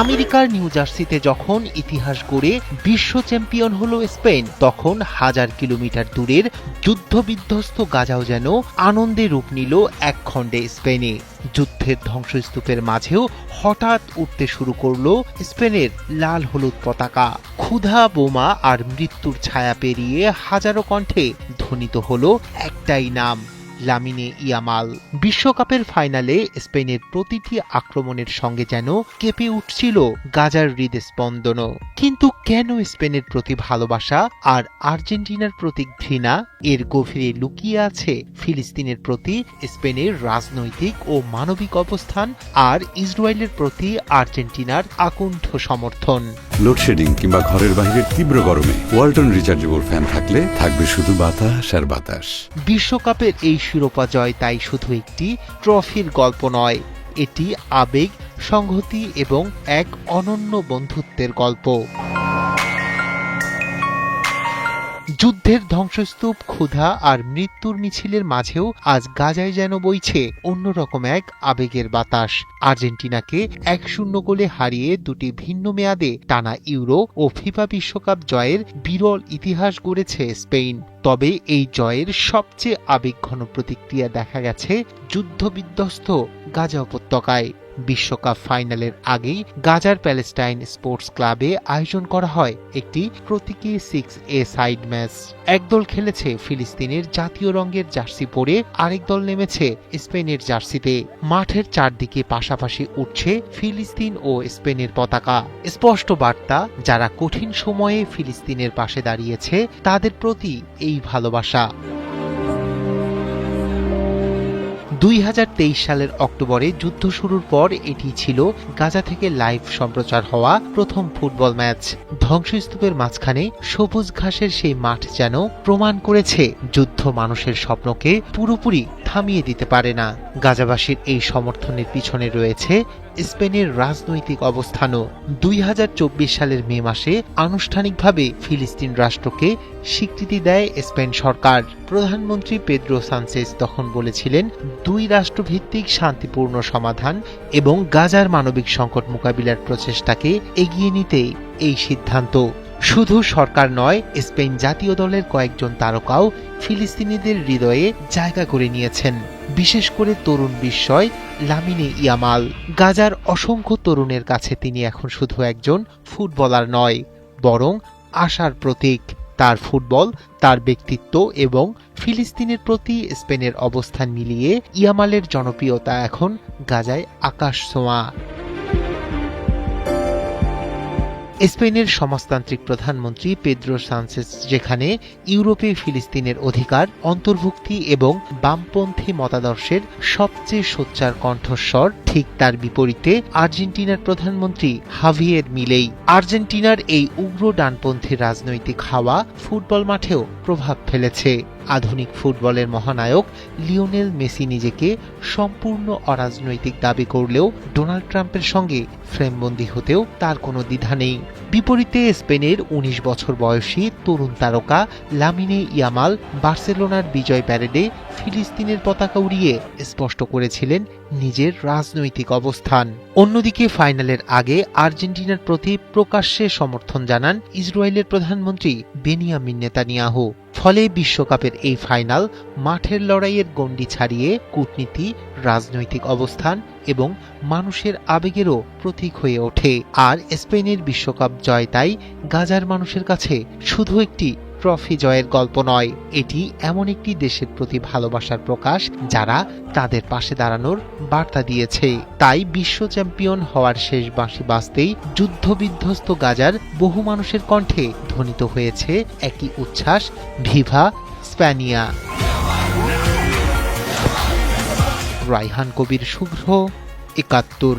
আমেরিকার নিউ জার্সিতে যখন ইতিহাস গড়ে বিশ্ব চ্যাম্পিয়ন হলো স্পেন, তখন 1000 কিলোমিটার দূরের যুদ্ধবিধ্বস্ত গাজাও যেন আনন্দে রূপ নিল এক খণ্ডে স্পেনে। যুদ্ধের ধ্বংসস্তূপের মাঝেও হঠাৎ উঠতে শুরু করলো স্পেনের লাল হলুদ পতাকা। ক্ষুধা, বোমা আর মৃত্যুর ছায়া পেরিয়ে হাজারো কণ্ঠে ধ্বনিত হলো একটাই নাম, লামিনে ইয়ামাল। বিশ্বকাপের ফাইনালে স্পেনের প্রতিটি আক্রমণের সঙ্গে যেন কেঁপে উঠছিল গাজার হৃদস্পন্দনও। কিন্তু কেন স্পেনের প্রতি ভালোবাসা আর আর্জেন্টিনার প্রতি ঘৃণা? এর গভীরে লুকিয়ে আছে ফিলিস্তিনের প্রতি স্পেনের রাজনৈতিক ও মানবিক অবস্থান আর ইসরায়েলের প্রতি আর্জেন্টিনার আকুণ্ঠ সমর্থন। লোডশেডিং কিংবা ঘরের বাইরের তীব্র গরমে ওয়ালটন রিচার্জেবল ফ্যান থাকলে থাকবে শুধু বাতাস আর বাতাস। বিশ্বকাপের এই শিরোপা জয় তাই শুধু একটি ট্রফির গল্প নয়, এটি আবেগ, সংহতি এবং এক অনন্য বন্ধুত্বের গল্প। যুদ্ধের ধ্বংসস্তূপ, ক্ষুধা আর মৃত্যুর মিছিলের মাঝেও আজ গাজায় যেন বইছে অন্যরকম এক আবেগের বাতাস। আর্জেন্টিনাকে 1-0 গোলে হারিয়ে দুটি ভিন্ন মেয়াদে টানা ইউরো ও ফিফা বিশ্বকাপ জয়ের বিরল ইতিহাস গড়েছে স্পেন। তবে এই জয়ের সবচেয়ে আবেগঘন প্রতিক্রিয়া দেখা গেছে যুদ্ধবিধ্বস্ত গাজা উপত্যকায়। বিশ্বকাপ ফাইনালের আগেই গাজার প্যালেস্টাইন স্পোর্টস ক্লাবে আয়োজন করা হয় একটি প্রতীকী 6A সাইড ম্যাচ। একদল খেলেছে ফিলিস্তিনের জাতীয় রঙের জার্সি পরে, আরেক দল নেমেছে স্পেনের জার্সিতে। মাঠের চারদিকে পাশাপাশি উঠছে ফিলিস্তিন ও স্পেনের পতাকা। স্পষ্ট বার্তা, যারা কঠিন সময়ে ফিলিস্তিনের পাশে দাঁড়িয়েছে তাদের প্রতি এই ভালোবাসা। 2023 সালের অক্টোবরে যুদ্ধ শুরুর পর এটি ছিল গাজা থেকে লাইভ সম্প্রচার হওয়া প্রথম ফুটবল ম্যাচ। ধ্বংসস্তূপের মাঝখানে সবুজ ঘাসের সেই মাঠ যেন প্রমাণ করেছে যুদ্ধ মানুষের স্বপ্নকে পুরোপুরি থামিয়ে দিতে পারে না। গাজাবাসীর এই সমর্থনের পিছনে রয়েছে স্পেনের রাজনৈতিক অবস্থানও। 2024 সালের মে মাসে আনুষ্ঠানিকভাবে ফিলিস্তিন রাষ্ট্রকে স্বীকৃতি দেয় স্পেন সরকার। প্রধানমন্ত্রী পেদ্রো সানচেজ তখন বলেছিলেন, 2 রাষ্ট্রভিত্তিক শান্তিপূর্ণ সমাধান এবং গাজার মানবিক সংকট মোকাবিলার প্রচেষ্টাকে এগিয়ে নিতে এই সিদ্ধান্ত। শুধু সরকার নয়, স্পেন জাতীয় দলের কয়েকজন তারকাও ফিলিস্তিনিদের হৃদয়ে জায়গা করে নিয়েছেন। বিশেষ করে তরুণ বিস্ময় লামিনে ইয়ামাল। গাজার অসংখ্য তরুণের কাছে তিনি এখন শুধু একজন ফুটবলার নয়, বরং আশার প্রতীক। তার ফুটবল, তার ব্যক্তিত্ব এবং ফিলিস্তিনের প্রতি স্পেনের অবস্থান মিলিয়ে ইয়ামালের জনপ্রিয়তা এখন গাজায় আকাশ ছোঁয়া। স্পেনের সমাজতান্ত্রিক প্রধানমন্ত্রী পেদ্রো সানচেজ যেখানে ইউরোপে ফিলিস্তিনের অধিকার, অন্তর্ভুক্তি এবং বামপন্থী মতাদর্শের সবচেয়ে সোচ্চার কণ্ঠস্বর, ঠিক তার বিপরীতে আর্জেন্টিনার প্রধানমন্ত্রী হাভিয়ের মিলেই। আর্জেন্টিনার এই উগ্র ডানপন্থী রাজনৈতিক হাওয়া ফুটবল মাঠেও প্রভাব ফেলেছে। আধুনিক ফুটবলের মহানায়ক লিওনেল মেসি নিজেকে সম্পূর্ণ অরাজনৈতিক দাবি করলেও ডোনাল্ড ট্রাম্পের সঙ্গে ফ্রেমবন্দি হতেও তার কোনো দ্বিধা নেই। বিপরীতে স্পেনের 19 বছর বয়সী তরুণ তারকা লামিনে ইয়ামাল বার্সেলোনার বিজয় প্যারেডে ফিলিস্তিনের পতাকা উড়িয়ে স্পষ্ট করেছিলেন নিজের রাজনৈতিক অবস্থান। অন্যদিকে ফাইনালের আগে আর্জেন্টিনার প্রতি প্রকাশ্যে সমর্থন জানান ইসরায়েলের প্রধানমন্ত্রী বেনিয়ামিন নেতানিয়াহু। ফলে বিশ্বকাপের এই ফাইনাল মাঠের লড়াইয়ের গণ্ডি ছাড়িয়ে কূটনীতি, রাজনৈতিক অবস্থান এবং মানুষের আবেগেরও প্রতীক হয়ে ওঠে। আর স্পেনের বিশ্বকাপ জয় তাই গাজার মানুষের কাছে শুধু একটি ট্রফি জয়ের গল্প নয়, এটি এমন একটি দেশের প্রতি ভালোবাসার প্রকাশ যারা তাদের পাশে দাঁড়ানোর বার্তা দিয়েছে। তাই বিশ্ব চ্যাম্পিয়ন হওয়ার শেষ বাঁশি বাজতেই যুদ্ধবিধ্বস্ত গাজার বহু মানুষের কণ্ঠে ধ্বনিত হয়েছে একই উচ্ছ্বাস, ভিভা স্প্যানিয়া। রায়হান কবির, শুভ্র, ৭১।